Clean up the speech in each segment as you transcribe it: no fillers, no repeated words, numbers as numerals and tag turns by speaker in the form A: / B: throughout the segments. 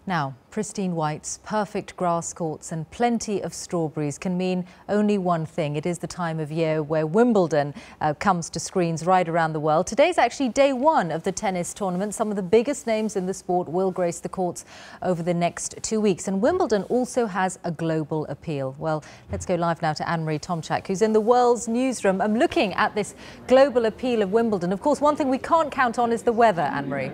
A: Now, pristine whites, perfect grass courts and plenty of strawberries can mean only one thing. It is the time of year where Wimbledon comes to screens right around the world. Today's actually day one of the tennis tournament. Some of the biggest names in the sport will grace the courts over the next 2 weeks. And Wimbledon also has a global appeal. Well, let's go live now to Tomchak, who's in the world's newsroom. I'm looking at this global appeal of Wimbledon. Of course, one thing we can't count on is the weather, Anne-Marie.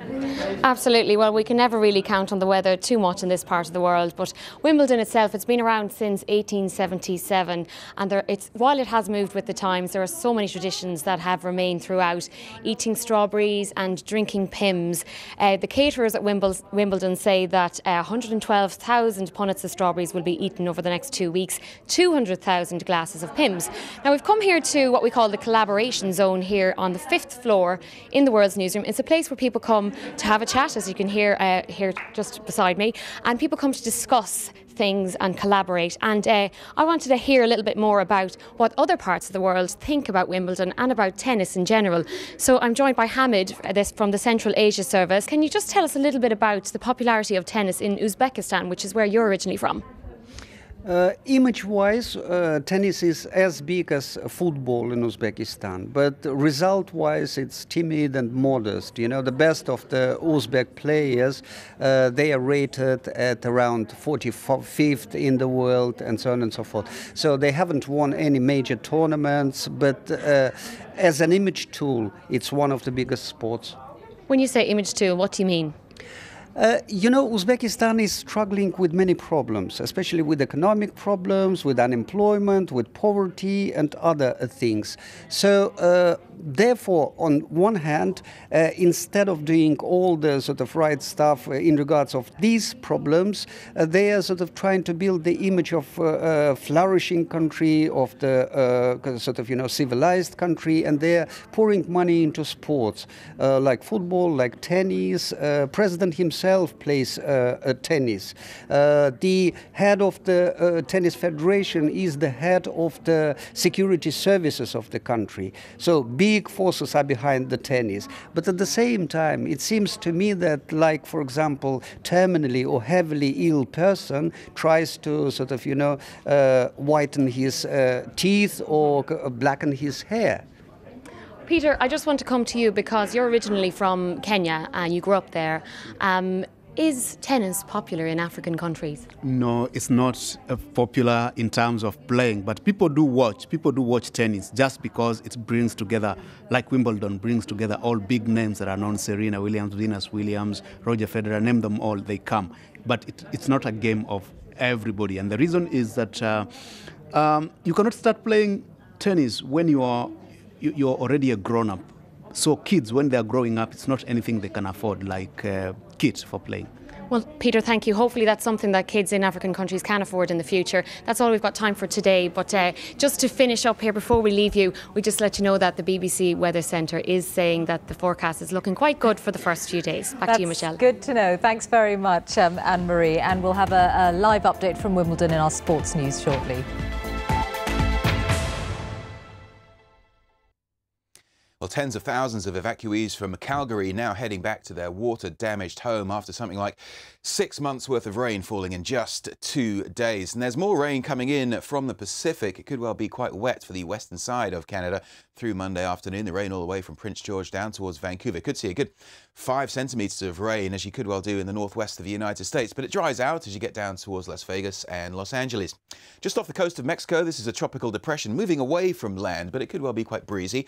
B: Absolutely. Well, we can never really count on the weather too much in this part of the world, but Wimbledon itself, it's been around since 1877, and while it has moved with the times, there are so many traditions that have remained throughout. Eating strawberries and drinking Pimm's. The caterers at Wimbledon say that 112,000 punnets of strawberries will be eaten over the next 2 weeks, 200,000 glasses of Pimm's. Now, we've come here to what we call the collaboration zone here on the 5th floor in the World's Newsroom. It's a place where people come to have a chat, as you can hear here just beside me, and people come to discuss things and collaborate. And I wanted to hear a little bit more about what other parts of the world think about Wimbledon and about tennis in general. So I'm joined by Hamid from the Central Asia Service. Can you just tell us a little bit about the popularity of tennis in Uzbekistan, which is where you're originally from?
C: Image-wise, tennis is as big as football in Uzbekistan, but result-wise, it's timid and modest. You know, the best of the Uzbek players, they are rated at around 45th in the world, and so on and so forth. So they haven't won any major tournaments, but as an image tool, it's one of the biggest sports.
B: When you say image tool, what do you mean?
C: You know, Uzbekistan is struggling with many problems, especially with economic problems, with unemployment, with poverty and other things. So, therefore, on one hand, instead of doing all the sort of right stuff in regards of these problems, they are sort of trying to build the image of a flourishing country, of the sort of, you know, civilized country, and they're pouring money into sports like football, like tennis. President himself plays tennis. The head of the tennis federation is the head of the security services of the country. So big forces are behind the tennis. But at the same time, it seems to me that, like, for example, terminally or heavily ill person tries to sort of, you know, whiten his teeth or blacken his hair.
B: Peter, I just want to come to you because you're originally from Kenya and you grew up there. Is tennis popular in African countries?
D: No, it's not popular in terms of playing, but people do watch. People do watch tennis just because it brings together, like Wimbledon brings together all big names that are known: Serena Williams, Venus Williams, Roger Federer, name them all, they come. But it's not a game of everybody. And the reason is that you cannot start playing tennis when you're already a grown-up. So kids, when they're growing up, it's not anything they can afford, like kits for playing.
B: Well, Peter, thank you. Hopefully that's something that kids in African countries can afford in the future. That's all we've got time for today. But just to finish up here, before we leave you, we just let you know that the BBC Weather Centre is saying that the forecast is looking quite good for the first few days. Back to you, Michelle.
A: Good to know. Thanks very much, Anne-Marie. And we'll have a live update from Wimbledon in our sports news shortly.
E: Well, tens of thousands of evacuees from Calgary now heading back to their water-damaged home after something like 6 months' worth of rain falling in just 2 days. And there's more rain coming in from the Pacific. It could well be quite wet for the western side of Canada through Monday afternoon. The rain all the way from Prince George down towards Vancouver. Could see a good 5 centimetres of rain, as you could well do in the northwest of the United States. But it dries out as you get down towards Las Vegas and Los Angeles. Just off the coast of Mexico, this is a tropical depression moving away from land, but it could well be quite breezy.